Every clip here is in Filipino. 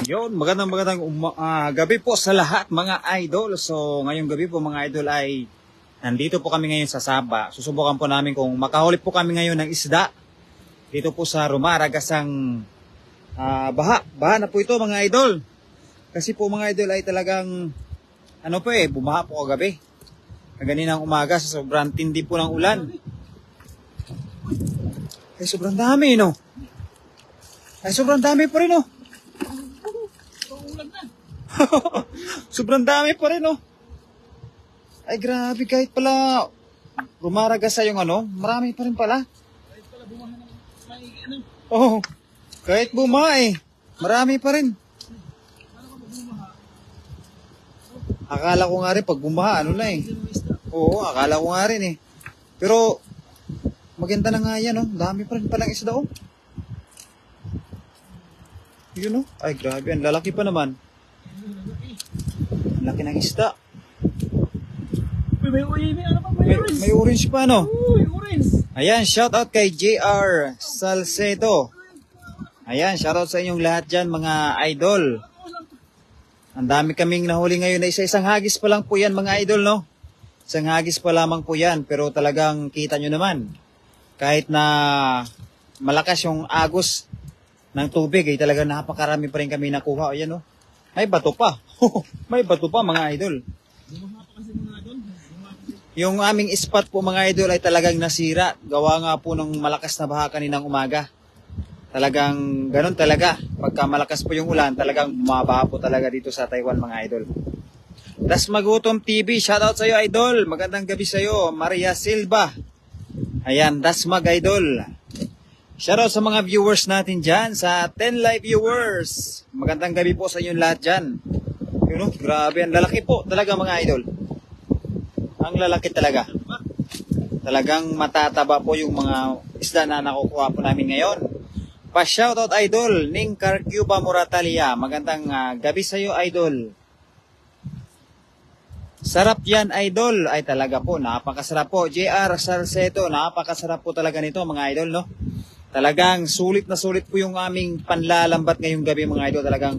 Yun, magandang gabi po sa lahat mga idol. So ngayong gabi po mga idol ay nandito po kami ngayon sa Saba. Susubukan po namin kung makahuli po kami ngayon ng isda dito po sa Rumaragasang baha na po ito mga idol. Kasi po mga idol ay talagang bumaha po kagabi. Kaninang umaga sa sobrang tindi po ng ulan. Ay sobrang dami no. Ay sobrang dami pa rin no. Sobrang dami pa rin, oh. Ay, grabe, kahit pala Rumaragasa yung marami pa rin pala. Kahit pala bumaha ng may Oh, kahit bumaha marami pa rin. Paano ka bumaha? Akala ko nga rin pag bumaha, Oo, akala ko nga rin Pero, maganda na nga yan, Dami pa rin palang isda, Yun, Ay, grabe, ang lalaki pa naman. Laki ng isda. May orange. May orange pa, Uy, orange. Ayan, shout out kay JR Salcedo. Ayan, shout out sa inyong lahat dyan, mga idol. Ang dami kaming nahuli ngayon na isang hagis pa lang po yan, mga idol, no? Isang hagis pa lamang po yan, pero talagang kita nyo naman. Kahit na malakas yung agos ng tubig, talagang napakarami pa rin kami nakuha. Ayan, no? May bato pa. May bato pa mga idol. Bumaha pa kasi mga doon. Yung aming spot po mga idol ay talagang nasira. Gawa nga po ng malakas na baha kaninang umaga. Talagang ganun talaga. Pagka malakas po yung ulan, talagang bumabaha po talaga dito sa Taiwan mga idol. Das Magutom TV, shoutout sa iyo idol. Magandang gabi sa iyo, Maria Silva. Ayan, Das Mag idol. Shoutout sa mga viewers natin dyan, sa 10 live viewers. Magandang gabi po sa inyong lahat dyan. Yun grabe, ang lalaki po talaga mga idol. Ang lalaki talaga. Talagang matataba po yung mga isda na nakukuha po namin ngayon. Pa-shoutout idol, Ning Carcuba Moratalia. Magandang gabi sa iyo idol. Sarap yan idol. Ay talaga po, napakasarap po. JR Salcedo, napakasarap po talaga nito mga idol, no? Talagang sulit na sulit po yung aming panlalambat ngayong gabi mga idol. Talagang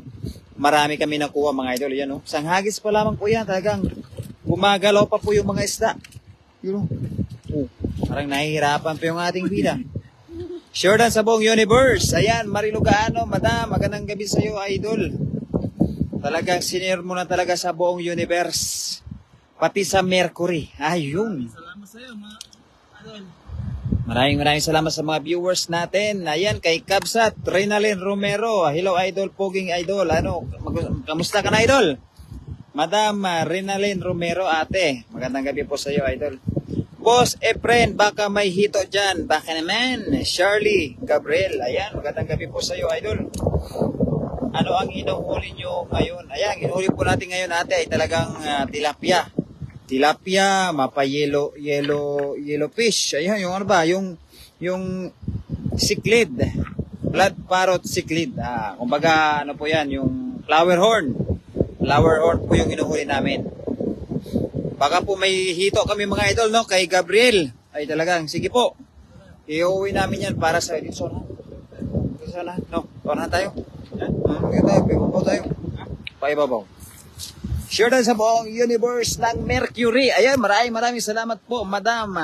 marami kami nakuha mga idol. Yan, no? Isang hagis pa lamang po yan. Talagang gumagalaw pa po yung mga isda. Yun, parang nahihirapan po yung ating bida. Jordan sa buong universe. Ayan, Marilu Gaano, madam, magandang gabi sa iyo idol. Talagang sinare mo na talaga sa buong universe. Pati sa Mercury. Ayun. Salamat sa iyo mga idol. Maraming salamat sa mga viewers natin. Ayan, kay Kabsat, Reynalyn Romero. Hello, idol, poging idol. Kamusta ka na, idol? Madam Reynalyn Romero, ate. Magandang gabi po sa iyo, idol. Boss Efren, baka may hito dyan. Baka naman. Shirley Gabriel. Ayan, magandang gabi po sa iyo, idol. Ano ang inuhuli nyo ngayon? Ayan, inuhuli po natin ngayon, ate, ay talagang tilapia. Tilapia, mapa yellow fish. Ayan, yung cichlid. Blood parrot cichlid. Kumbaga, po yan, yung flower horn. Flower horn po yung inuhuli namin. Baka po may hito kami mga idol, no? Kay Gabriel. Ay talagang, sige po. Iuwi namin yan para sa dito na. No, tuwanan tayo. Paibabaw tayo. Paibabaw. Sure sa buong universe ng Mercury. Ayan, maraming salamat po, Madam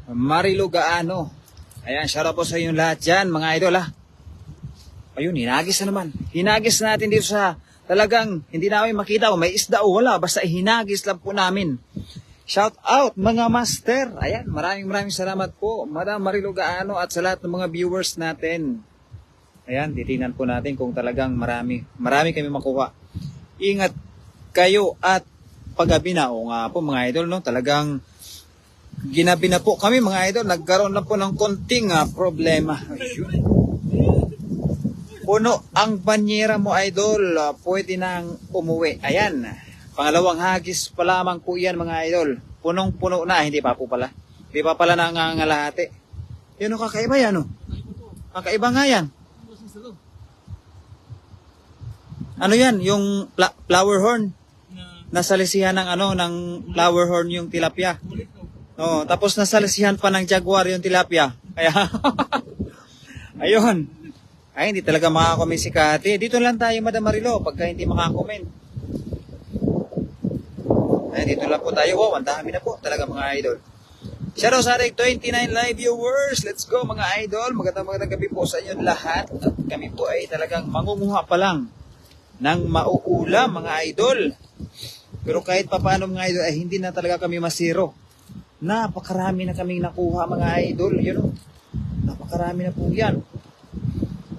Marilu Gaano. Ayan, shoutout po sa inyong lahat dyan, mga idol, Ayun, hinagis na naman. Hinagis natin dito sa talagang hindi namin makita kung may isda o wala. Basta hinagis lang po namin. Shout out, mga master. Ayan, maraming salamat po, Madam Marilu Gaano at sa lahat ng mga viewers natin. Ayan, titingnan po natin kung talagang marami kami makuha. Ingat kayo at paggabi na. O nga po mga idol, no? Talagang ginabi na po kami mga idol. Nagkaroon na po ng konting problema. Puno ang banyera mo idol. Pwede nang umuwi. Ayan. Pangalawang hagis pa lamang po yan mga idol. Punong-puno na. Hindi pa po pala. Hindi pa pala nangangalahati. Yun o, kakaiba yan o. Kakaiba nga yan. Ano yan? Yung flower horn? Nasalisihan ng ng flower horn yung tilapia. Tapos nasalisihan pa ng jaguar yung tilapia. Kaya, ayun. Ay, hindi talaga makakomment si Kati. Dito lang tayo, Madam Marilo, pagka hindi makakomment. Ay, dito lang po tayo. Wow, ang dami na po talaga mga idol. Shoutout sa ating 29 live viewers. Let's go mga idol. Magandang gabi po sa inyo lahat. At kami po ay talagang mangunguha pa lang ng mauulam mga idol. Pero kahit papaano mga idol ay hindi na talaga kami masiro. Napakarami na kaming nakuha mga idol. You know? Napakarami na po yan.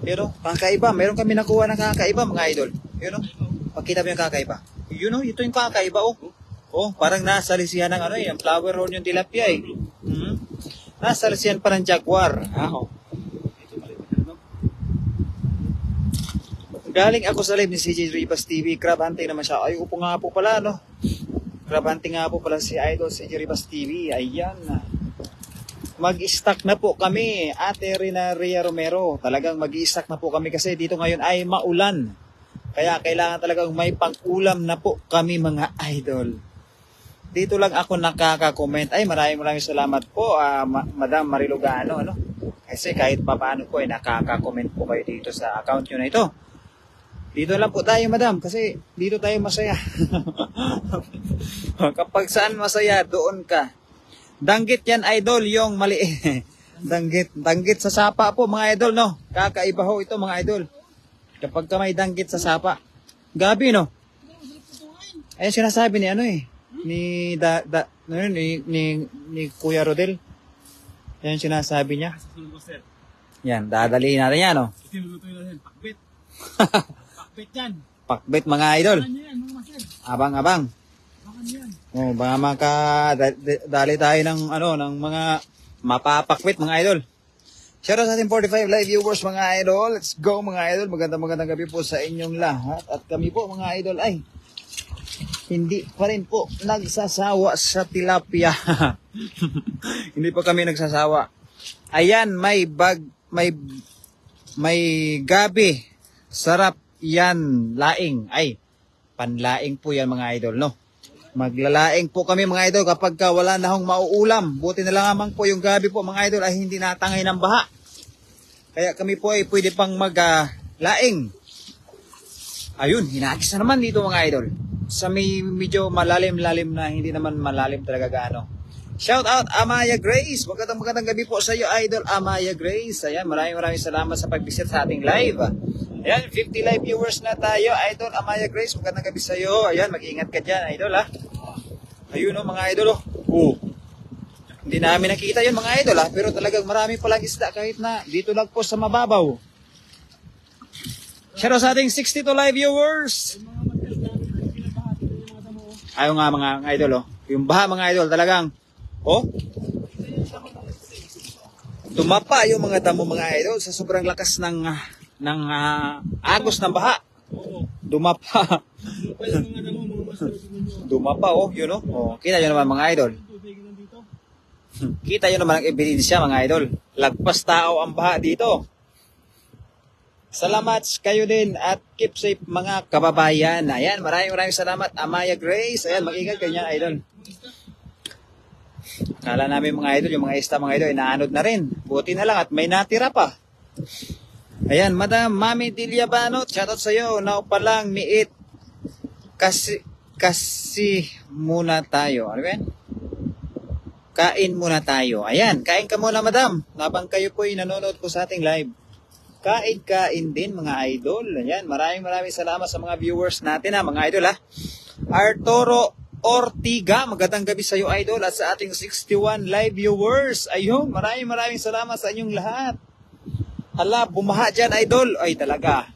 You know? Kakaiba. Meron kami nakuha na kakaiba mga idol. You know? Pakita mo yung kakaiba. You know? Ito yung kakaiba oh. Oh, parang nasa lisihan ng ano yung flower horn yung tilapia eh. Nasa lisihan pa ng jaguar. Oh. Galing ako sa live ni CJ Rivas TV. Crab hunting naman siya. Ay, upo nga po pala, no? Crab hunting nga po pala si Idol CJ Rivas TV. Ayan. Mag-stack na po kami, Ate Rinaria Romero. Talagang mag-stack na po kami kasi dito ngayon ay maulan. Kaya kailangan talagang may pang-ulam na po kami mga idol. Dito lang ako nakaka-comment. Ay, maraming salamat po, Madam Marilogano. Ano? Kasi kahit papaano po ay nakaka-comment po kayo dito sa account nyo na ito. Dito lang po tayo, Madam, kasi dito tayo masaya. Kapag saan masaya, doon ka. Danggit yan, idol, yung mali. danggit sa sapa po, mga idol, no? Kakaiba ho ito, mga idol. Kapag ka may danggit sa sapa. Gabi, no? Ayun sinasabi ni ano eh. Ni Kuya Rodel. Yan sinasabi niya. Yan, dadalihin natin yan, no? Sinulutuin natin, pakbit. Pakbit yan. Pakbet, mga idol. Ano yan, mga master? Abang-abang. Baka yan. Oh, baka dali tayo ng ano ng mga mapapakwit mga idol. Shoutout sa ating 45 live viewers mga idol. Let's go mga idol. Magandang gabi po sa inyong lahat. At kami po mga idol ay hindi pa rin po nagsasawa sa tilapia. Hindi pa kami nagsasawa. Ayan, may gabi. Sarap yan, laing. Ay, panlaing po yan mga idol, no? Maglalaing po kami mga idol kapag wala na hong mauulam. Buti na lang naman po yung gabi po mga idol ay hindi natangay ng baha. Kaya kami po ay pwede pang maglaing. Ayun, hinakis na naman dito mga idol. Sa may medyo malalim-lalim na, hindi naman malalim talaga gaano. Shout out Amaya Grace. Magandang gabi po sa iyo idol Amaya Grace. Ayan, maraming salamat sa pag-visit sa ating live. Ayan, 50 live viewers na tayo. Idol Amaya Grace, magandang gabi sa iyo. Ayan, mag-ingat ka dyan, idol ha. Ayun o, mga idol o. Oh. Hindi namin nakita yun mga idol ha. Pero talagang marami palang isda kahit na dito lang po sa mababaw. Shoutout sa ating 62 live viewers. Ayaw nga mga idol o. Yung baha mga idol talagang. Oh. Tumapa yung mga damo mga idol sa sobrang lakas ng agos ng baha. Dumapa. Dumapa oh, yun oh. Oh, kita nyo naman mga idol. Kita nyo naman ang ebidensya mga idol. Lagpas tao ang baha dito. Salamat kayo din at keep safe mga kababayan. Ayan, maraming salamat Amaya Grace. Ayan, mag-ingat kayo niya idol. Akala namin mga idol, yung mga ista mga idol, inaanod na rin. Buti na lang at may natira pa. Ayan, Madam Mami Diliabano, shoutout sa iyo. Now pa lang, miit. Kasi muna tayo. Ano yan? Kain muna tayo. Ayan, kain ka muna, Madam. Habang kayo po'y nanonood po sa ating live. Kain din, mga idol. Ayan, maraming salamat sa mga viewers natin, ha, mga idol, ha. Arturo Ortiga, magandang gabi sa iyo, idol, at sa ating 61 live viewers. Ayun, maraming salamat sa inyong lahat. Hala, bumaha dyan, idol. Ay, talaga.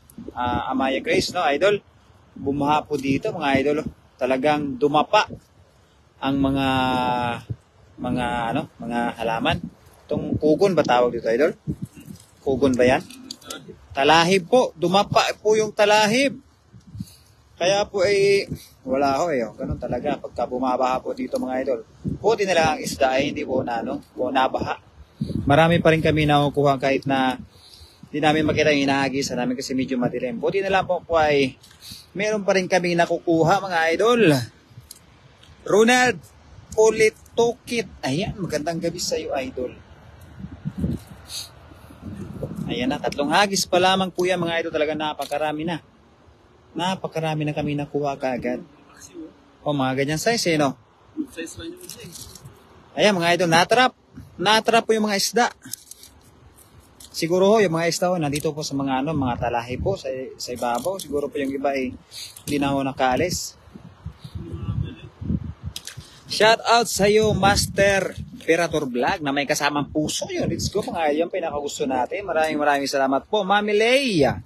Amaya Grace, no, idol? Bumaha po dito, mga idol. Talagang dumapa ang mga halaman. Itong kugon ba tawag dito, idol? Kugon ba yan? Talahib po. Dumapa po yung talahib. Kaya po wala ho ganun talaga. Pagka bumabaha po dito, mga idol. Buti na lang ang isda ay hindi po nabaha. Marami pa rin kami nakukuha kahit na hindi namin makita yung inaagisa namin kasi medyo madilim. Buti na lang po ay meron pa rin kami nakukuha mga idol. Ronald Politokit. Ayan, magandang gabi sa iyo idol. Ayan na, 3 hagis pa lamang po yan mga idol. Talaga napakarami na. Napakarami na kami nakuha kaagad. O mga ganyan size no? Size lang yung isa Ayan mga idol, natrap. Natrap po yung mga isda. Siguro ho, yung mga isda ho, nandito po sa mga mga talahi po sa ibabaw. Siguro po yung iba ay hindi na ho nakaalis. Shout out sa iyo, Master Perator Vlog, na may kasamang puso yun. Let's go mga idol, yung pinakagusto natin. Maraming salamat po. Mami Leia,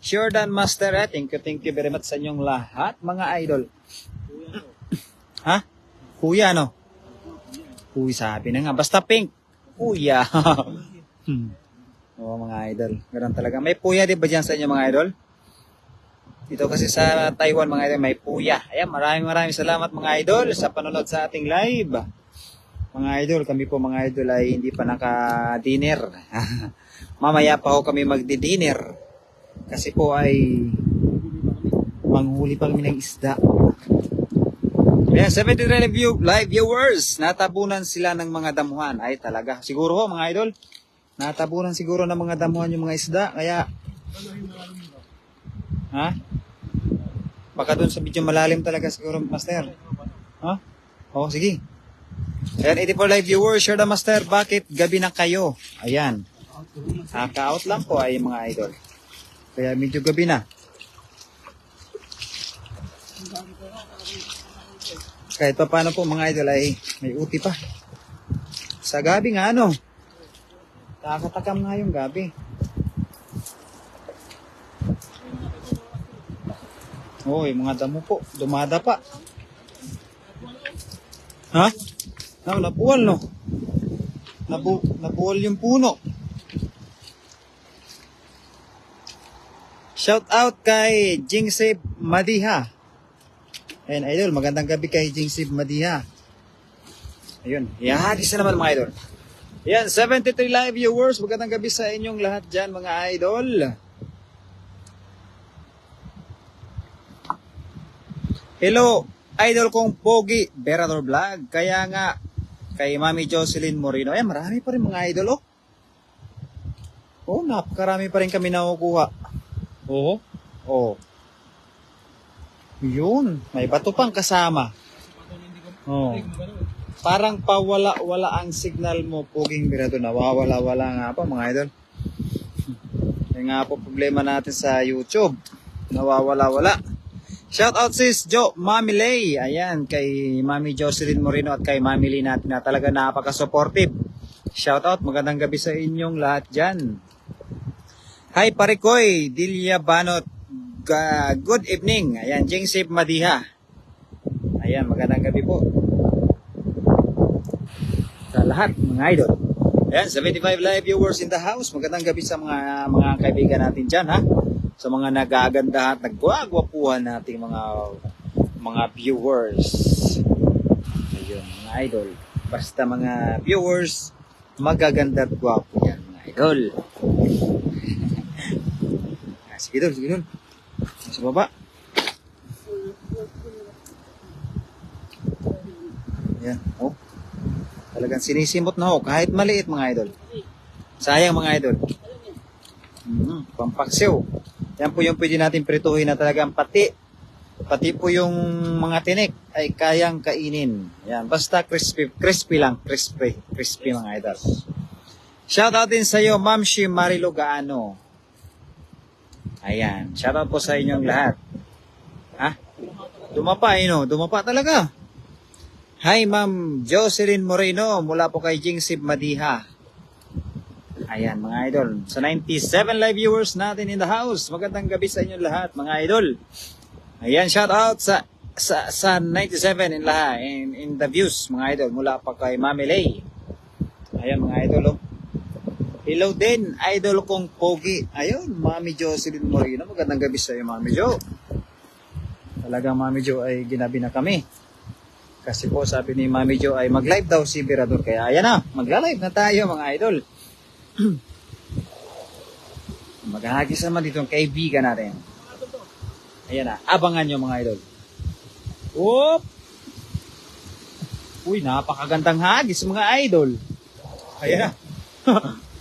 Jordan Master, thank you very much sa inyong lahat mga idol. Ha? Kuya no? Uy, sabi na nga. Basta pink. Kuya. Oo, mga idol. Ganun talaga. May puya din ba dyan sa inyo, mga idol? Dito kasi sa Taiwan, mga idol, may puya. Ayan, maraming salamat, mga idol, sa panonood sa ating live. Mga idol, kami po, mga idol, ay hindi pa naka-dinner. Mamaya pa ho kami magdi-dinner. Kasi po ay manghuli pa kami ng isda. Ayan, 73 live viewers. Natabunan sila ng mga damuhan. Ay, talaga. Siguro ho, mga idol, natabunan siguro ng mga damuhan yung mga isda. Kaya, ha? Baka doon sa video malalim talaga siguro, Master. Ha? Oo, sige. Ayan, 84 live viewers. Share the Master. Bakit gabi na kayo? Ayan. Ka-out lang po ay mga idol. Kaya medyo gabi na. Kahit pa paano po mga idol ay may uti pa. Sa gabi nga nakakatakam nga yung gabi. Oo, yung mga damo po, dumada pa. Ha? Napuwal no? Napuwal yung puno. Shout out kay Jingsib Madiha. Ayan, idol, magandang gabi kay Jingsib Madiha. Ayun, ihahagis na naman mga idol. Ayan, 73 live viewers, magandang gabi sa inyong lahat dyan mga idol. Hello, idol kong Pogi, Berador Vlog. Kaya nga, kay Mami Jocelyn Moreno. Ayan, marami pa rin mga idol Oh, napakarami pa rin kami nakukuha. Oo. Yun, may bato pang kasama. Oh. Parang pawala-wala ang signal mo, Poging Berador. Nawawala-wala nga pa mga idol. Yan nga po problema natin sa YouTube. Nawawala-wala. Shout out sis Jo, Mami Lay. Ayan, kay Mami Jocelyn Moreno at kay Mami Lee natin na talaga napaka-supportive. Shout out, magandang gabi sa inyong lahat dyan. Hi Parikoy, Dilia Banot. Good evening. Ayan, Jingsib Madiha. Ayan, magandang gabi po. Sa lahat, mga idol. Ayan, 75 live viewers in the house. Magandang gabi sa mga kaibigan natin dyan, ha? Sa mga nag-aaganda at nagwagwapuhan nating mga viewers. Ayun, mga idol. Basta mga viewers, magaganda at gwapo yan, mga idol. Sige dol. Sa baba. Yan, Talagang sinisimot na kahit maliit mga idol. Sayang mga idol. Pampaksiw. Yan po yung pwede natin prituhin na talagang pati po yung mga tinik ay kayang kainin. Yan, basta crispy lang, crispy mga idol. Shout out din sa iyo, Ma'am Shi Marilo Gaano. Ayan, shout out po sa inyong lahat. Ha? Dumapa talaga. Hi Ma'am Jocelyn Moreno mula po kay Jingsib Madiha. Ayan mga idol. Sa 97 live viewers natin in the house. Magandang gabi sa inyong lahat mga idol. Ayan, shout out sa 97 in lahat in the views mga idol mula pa kay Mami Lay. Ayan mga idol. Hello din, idol kong Pogi. Ayun, Mami Jocelyn Moreno. Magandang gabi sa iyo Mami Jo. Talagang Mami Jo ay ginabi na kami. Kasi po sabi ni Mami Jo ay mag-live daw si Berador. Kaya ayan na, magla-live na tayo mga idol. Maghahagis naman dito ang kaibigan natin. Ayan na, abangan nyo mga idol. Whoop! Uy, napakagandang hagis mga idol. Ayan na.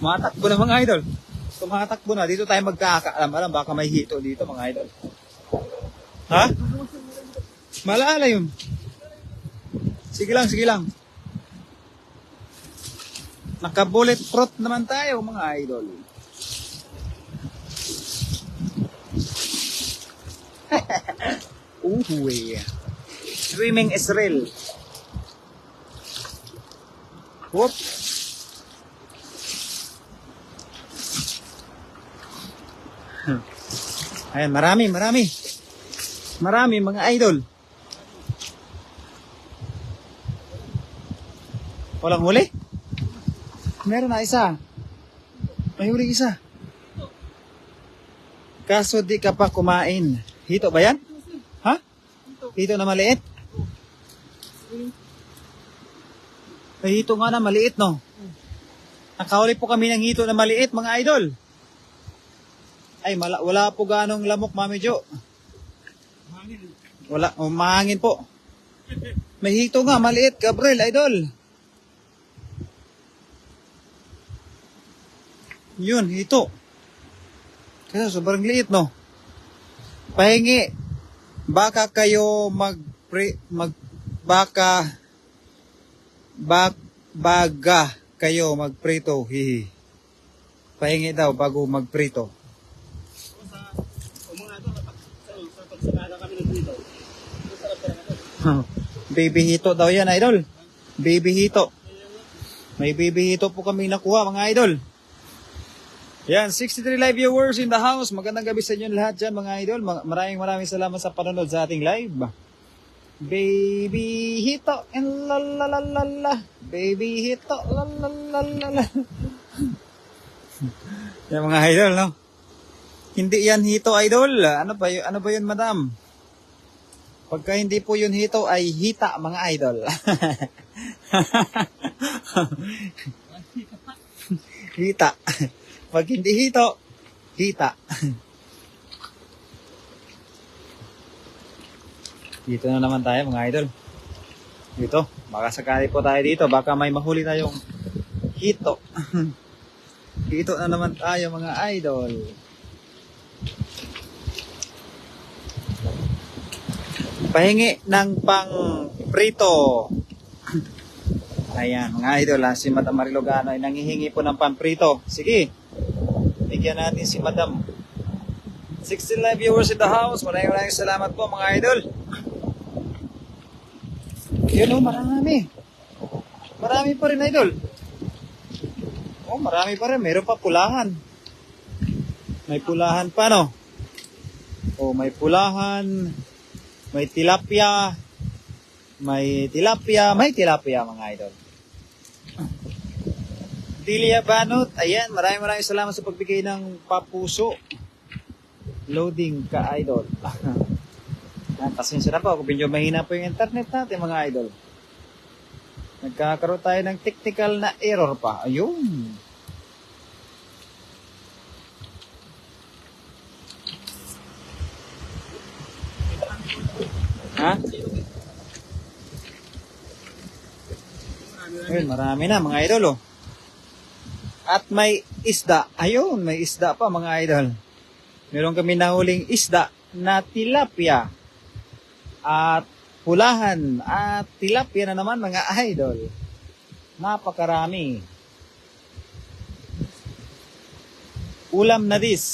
Matakbo na mga idol. Tumatakbo na. Dito tayo magkakaalam-alam. Baka may hito dito, mga idol. Ha? Malala yun. Sige lang, sige lang. Naka-bulletproof naman tayo, mga idol. Uhuwi. Swimming is real. Whoop. Ayan, marami mga idol. Walang huli? Meron na isa. May huli isa. Kaso di ka pa kumain. Hito ba yan? Ha? Hito na maliit? May hito nga na maliit, no? Nakahuli po kami ng hito na maliit, mga idol. Ay, wala po ganong lamok, Mami Jo. Wala, mahangin po. May hito nga, maliit, Gabriel, idol. Yun, hito. Kaya sobrang liit, no? Pahingi. Baka kayo baga kayo magprito. Hihi. Pahingi daw bago magprito. Baby hito daw yan, idol. Baby hito. May baby hito po kami nakuha, mga idol. Yan, 63 live viewers in the house. Magandang gabi sa inyo lahat dyan, mga idol. Maraming salamat sa panonood sa ating live. Baby hito and la la la la la. Baby hito la la la la la. Yan, mga idol, no? Hindi yan hito, idol. Ano ba yun, madam? Pagka hindi po yun hito, ay hita, mga idol. Hita. Pag hindi hito, hita. Dito na naman tayo, mga idol. Dito. Baka sakali po tayo dito. Baka may mahuli tayong hito. Hito na naman tayo, mga idol. Pahingi ng pang-prito. Ayan, mga idol, si Madam Marilogano ay nangihingi po ng pang-prito. Sige. Bigyan natin si Madam. 16 live viewers in the house. Maraming salamat po, mga idol. Yun, oh, marami. Marami pa rin, idol. Oh, marami pa rin. Meron pa pulahan. May pulahan pa, no? Oh, may pulahan. May tilapia. May tilapia, mga idol. Delia Banot, ayan, maraming salamat sa pagbigay ng papuso. Loading ka, idol. Pasensya na po, kung medyo mahina po yung internet natin, mga idol. Nagkakaroon tayo ng technical na error pa. Ayun. Ha? Ayun, marami na, mga idol, oh. At may isda. Ayun, may isda pa, mga idol. Meron kami nahuling isda na tilapia. At pulahan. At tilapia na naman, mga idol. Napakarami. Ulam na dis.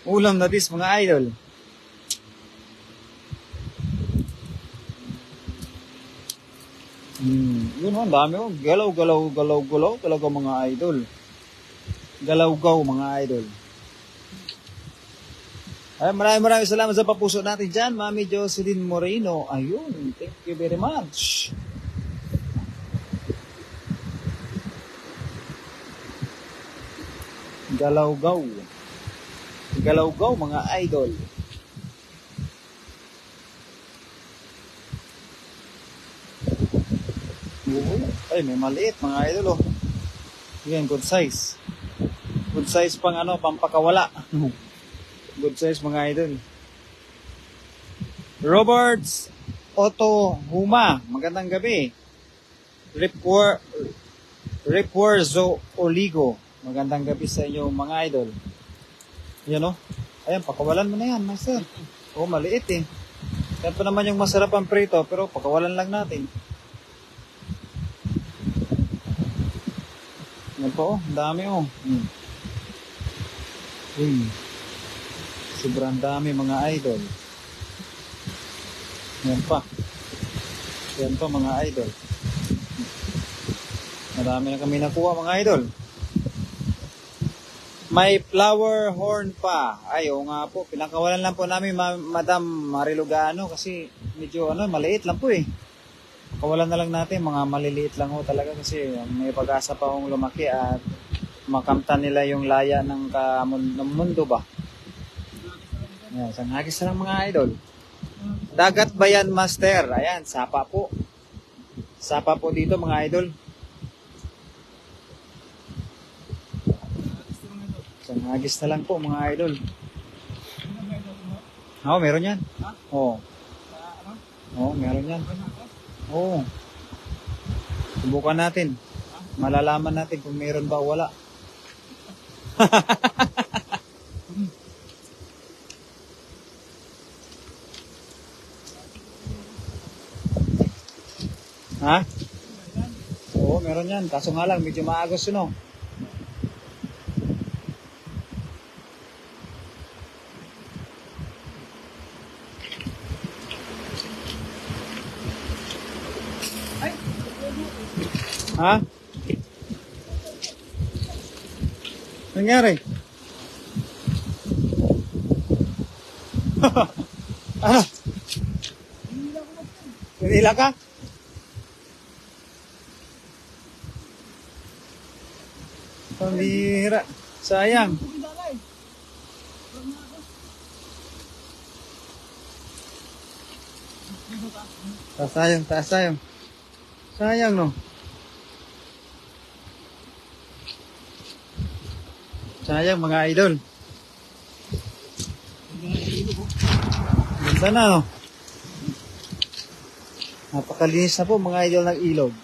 Ulam na dis, mga idol. Yun, ang dami, oh. Galaw talaga, mga idol. Galaw-gaw, mga idol. Ay, maraming salamat sa papuso natin dyan, Mami Jocelyn Moreno. Ayun, thank you very much. Galaw-gaw. Galaw-gaw, mga idol. Ay, may maliit, mga idol, oh. Yan, good size. Good size pang pampakawala. Good size, mga idol. Roberts Otto Huma, magandang gabi. Ripwarzo Oligo, Magandang gabi sa inyo mga idol. Yan o. Ayan, pakawalan mo na yan, master. Oo, maliit eh. Yan pa naman yung masarap ang prito, pero pakawalan lang natin. Yan po, ang dami oh. Sobrang dami mga idol. Yan pa. Yan pa mga idol. Marami na kami nakuha mga idol. May flower horn pa. Ay, oo nga po. Pinakawalan lang po namin Madam Marilugano kasi medyo maliit lang po eh. Kawalan na lang natin. Mga maliliit lang ho talaga kasi may pag-asa pa hong lumaki at makamtan nila yung laya ng mundo ba. Ayan, sanghagis na lang mga idol. Dagat Bayan Master. Ayan, sapa po. Sapa po dito mga idol. Sanghagis na lang po mga idol. Oo, meron yan. Oo. Oo, meron yan. Oo. Subukan natin. Malalaman natin kung meron ba o wala. Ha? Oo, meron yan. Kaso nga lang, medyo maagos yun oh. Ha? Nangyari? Ah. Pinila ka? Pambihira. Sayang. Sayang, sayang. Sayang no. Sayang mga idol. Ganda na no. Napakalinis na po mga idol ng ilog.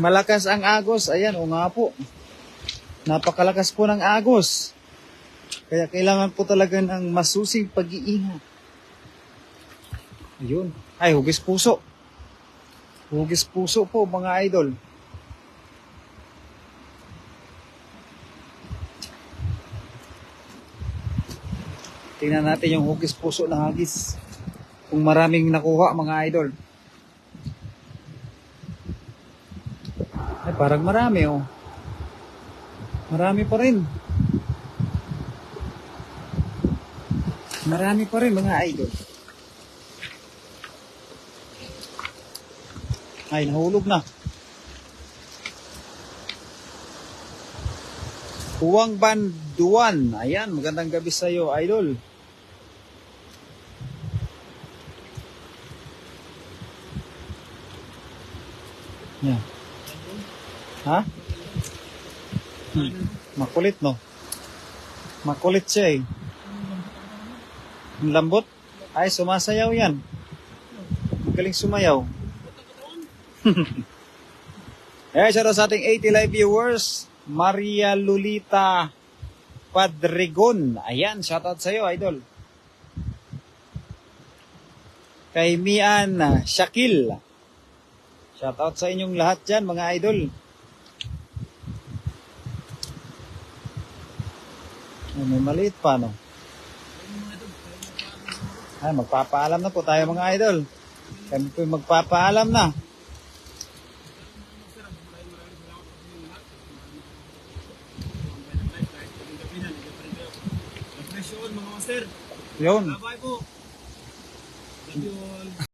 Malakas ang agos. Ayan, o nga po. Napakalakas po ng agos. Kaya kailangan po talaga ng masusing pag-iingat. Ayun. Ay, hugis puso. Hugis puso po mga idol. Tingnan natin yung hugis puso na hagis. Kung maraming nakuha mga idol. Ay, parang marami oh. Marami pa rin. Marami pa rin mga idol. Ay, nahulog na. Huwang Banduan. Ayan, magandang gabi sa iyo, idol. Yan. Ha? Makulit, no? Makulit siya eh. Ang lambot? Ay, sumasayaw yan. Magaling sumayaw. Eh, shout out sa ating 80 live viewers. Maria Lolita Padregon. Ayan, shout out sa iyo, idol. Kay Mian Shakil. Shout out sa inyong lahat dyan, mga idol. Oh, may maliit pa, no? Ay, magpapaalam na po tayo, mga idol. Kami po magpapaalam na. Yun. Bye po. Love you all.